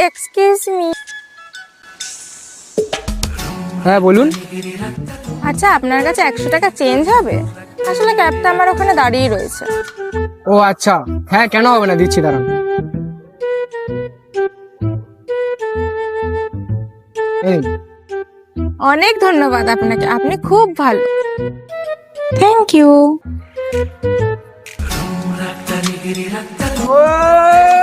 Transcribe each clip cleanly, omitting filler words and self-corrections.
Excuse me. হ্যাঁ বলুন। আচ্ছা, আপনার কাছে 100 টাকা চেঞ্জ হবে? আসলে ক্যাবটা আমার ওখানে দাঁড়িয়ে রয়েছে। ও আচ্ছা, হ্যাঁ কেন হবে না, দিচ্ছি দাঁড়ান। এই অনেক ধন্যবাদ আপনাকে, আপনি খুব ভালো। Thank you.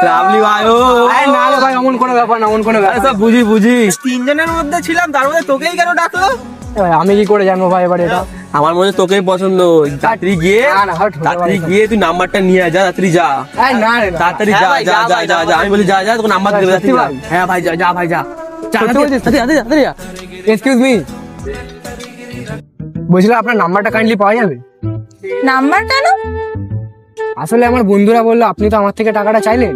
লাভলি ভাই, ও এই না রে ভাই, অমন কোনো ব্যাপার না, অমন কোনো ব্যাপার সব বুঝি তিনজনের মধ্যে ছিলাম, তার মধ্যে তোকেই কেন ডাকলো? না। ভাই, আমি কি করে জানবো ভাই এবার এটা? আমার মনে হয় তোকেই পছন্দ। তাড়াতাড়ি গিয়ে না, না, হট, হট, তাড়াতাড়ি হট। গিয়ে তুই নাম্বারটা নিয়ে যা, তাড়াতাড়ি যা, এই না রে না। তাড়াতাড়ি হ্যাঁ যা ভাই, যা যা যা ভাই, যা যা যা আমি বলি যা যা, তোকে নাম্বার ভাই, দেবে, সত্যি তাড়াতাড়ি যা। ভাই? হ্যাঁ ভাই, যা যা ভাই, যা যা, সত্যি বলছিস? তাড়াতাড়ি তাড়াতাড়ি যা। এক্সকিউজ মি, বলছিলাম আপনার নাম্বারটা কাইন্ডলি পাওয়া যাবে? নাম্বার কেন? আসলে আমার বন্ধুরা বললো আপনি তো আমার থেকে টাকাটা চাইলেন,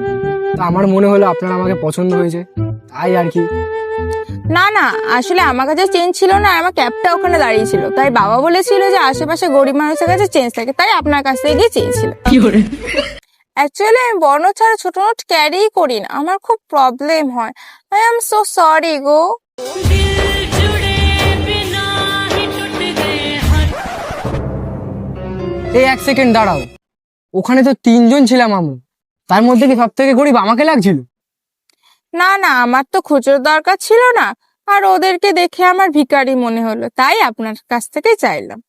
তো আমার মনে হলো আপনার আমাকে পছন্দ হয়েছে, তাই আর কি। না না, আসলে আমার কাছে চেঞ্জ ছিল না, আমার ক্যাবটা ওখানে দাঁড়িয়ে ছিল, তাই বাবা বলেছিল যে আশেপাশে গরিব মানুষের কাছে চেঞ্জ থাকে, তাই আপনার কাছ থেকে গিয়ে চেঞ্জ ছিল। অ্যাকচুয়ালি আমি বড় নোট ছাড়া ছোট নোট ক্যারি করি না, আমার খুব প্রবলেম হয়। আই এম সো সরি গো। এই এক সেকেন্ড দাঁড়াও, ওখানে তো তিনজন ছিলাম আমরা, তার মধ্যে কি সব থেকে গরিব আমাকে লাগছিল? না না, আমার তো খুচরো দরকার ছিল না, আর ওদেরকে দেখে আমার ভিখারি মনে হলো, তাই আপনার কাছ থেকে চাইলাম।